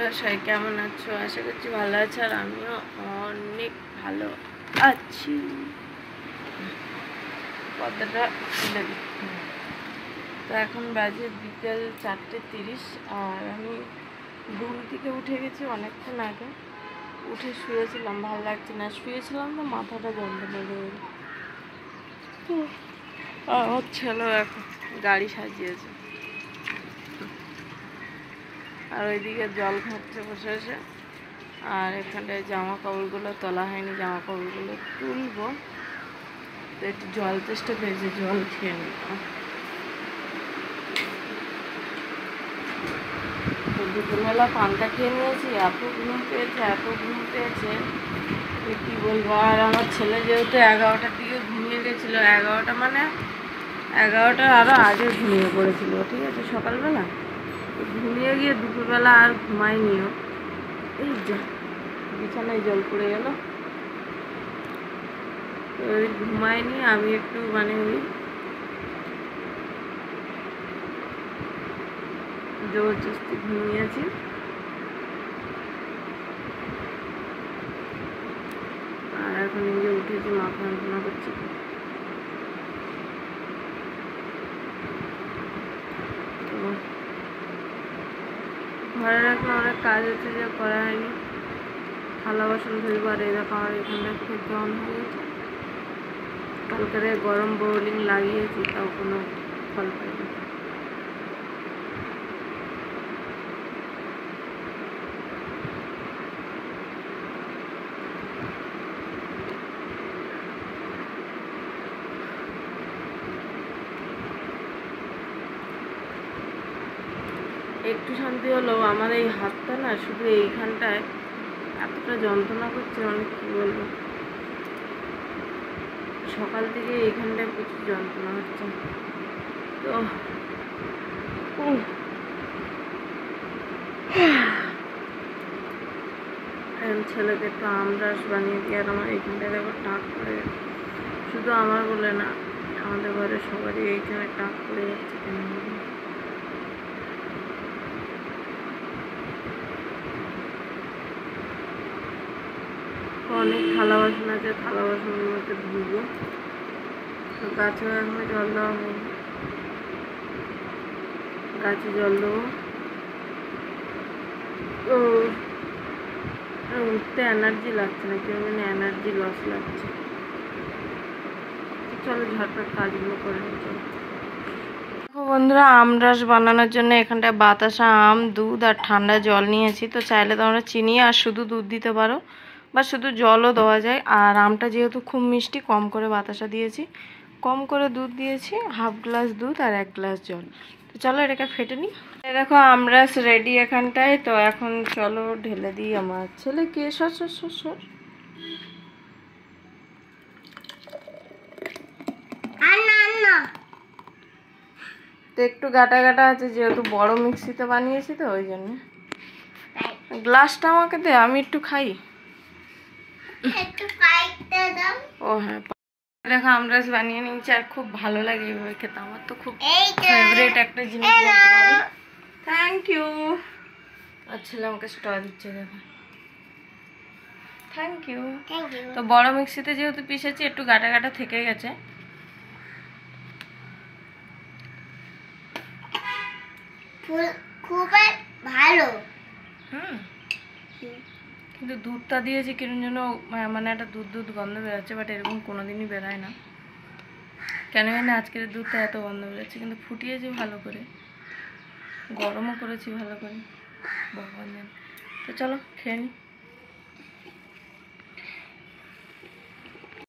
তোমরা সবাই কেমন আছো? আশা করছি ভালো আছো, আর আমিও অনেক ভালো আছি। পর্দাটা খুলে দিচ্ছি। তো এখন বাজে বিকেল 4:30, আর আমি ঘুম থেকে উঠে গেছি অনেকক্ষণ আগে। উঠে শুয়েছিলাম, ভালো লাগছে না, শুয়েছিলাম তো মাথাটা যন্ত্রণা করে। আমার ছেলেও এখন গাড়ি সাজিয়েছে, আর ওইদিকে জল খাচ্ছে বসে বসে। আর এখানটায় জামা কাপড়গুলো তোলা হয়নি, জামা কাপড়গুলো তুলবো। তো একটু জল চেষ্টা পেয়েছে, জল খেয়ে নিত। তো দুপুরবেলা পান্তা খেয়ে নিয়েছি, এত ঘুম পেয়েছে কী বলবো। আর আমার ছেলে যেহেতু 11টার দিকে ঘুমিয়ে গেছিলো, 11টা মানে 11টার আরও আগে ঘুমিয়ে পড়েছিল, ঠিক আছে, সকালবেলা ঘুমিয়ে গিয়ে দুপুরবেলা আর ঘুমায়নিও। এই যা বিছানায় জল পড়ে গেল, ঘুমায়নি। আমি একটু মানে ওই জবরদস্তি ঘুমিয়েছি। আর এখন নিজে উঠেছি, মাথা যন্ত্রণা করছি। ঘরে এখন অনেক কাজ হচ্ছে, যে করা হয়নি। থালা বাসন ধরব, আর এরকম আমার এখানটা খেতে অন হয়ে গেছে। কালকে গরম বোলিং লাগিয়েছি, তাও কোনো ফল পাইনি। একটু শান্তি হলো। আমার এই হাতটা না শুধু এইখানটায় এতটা যন্ত্রণা করছে, অনেক কী বলবো। সকাল থেকে এইখানটায় প্রচুর যন্ত্রণা হচ্ছে। তো এখন ছেলেকে একটু আমরস বানিয়ে দিয়ে, আর আমার এইখানটায় দেখো টাক পড়ে গেছে। শুধু আমার বলে না, আমাদের ঘরে সবারই এইখানে টাক পড়ে যাচ্ছে কেন। অনেক থালা বাসন আছে, থালা বাসনগুলোকে ধুবো। গাছেও এখনো জল দেওয়া হয়নি, গাছে জল দেবো। তো উঠতে এনার্জি লাগছে না, কেউ মানে এনার্জি লস লাগছে। চলো ঝটপট কাজগুলো করে নিই। চলো বন্ধুরা, আমরস বানানোর জন্য এখানটায় বাতাসা আম, দুধ আর ঠান্ডা জল নিয়েছি। তো চাইলে তোমরা চিনি আর শুধু দুধ দিতে পারো, বা শুধু জলও দেওয়া যায়। আর আমটা যেহেতু খুব মিষ্টি, কম করে বাতাসা দিয়েছি, কম করে দুধ দিয়েছি, হাফ গ্লাস দুধ আর 1 গ্লাস জল। তো চলো এটাকে ফেটে নিই। দেখো আমরস রেডি এখানটায়। তো এখন চলো ঢেলে দিই আমার ছেলেকে। সর সর সর সর। তো একটু গাটা গাটা আছে, যেহেতু বড় মিক্সিতে বানিয়েছি, তো ওই জন্য। গ্লাসটা আমাকে দে, আমি একটু খাই। ও হ্যাঁ, দেখো আমরস বানিয়ে নিয়েছি, আর খুব ভালো লাগে এইভাবে খেতে। আমার তো খুব ফেভারিট একটা জিনিস বলতে পারো। Thank you. আর ছেলে আমাকে স্ট্র দিচ্ছে, দেখো। Thank you. তো বড় মিক্সিতে যেহেতু পিষেছি, একটু গাটা গাটা থেকে গেছে। খুব ভালো। কিন্তু দুধটা দিয়েছি কিরম যেন, মানে একটা দুধ দুধ গন্ধ বেরোচ্ছে, বাট এরকম কোনোদিনই বেরোয় না। কেন জানি আজকের দুধটা এত গন্ধ বেরোচ্ছে। কিন্তু ফুটিয়েছি ভালো করে, গরমও করেছি ভালো করে, ভগবান জানে। তো চলো খেয়ে নিই।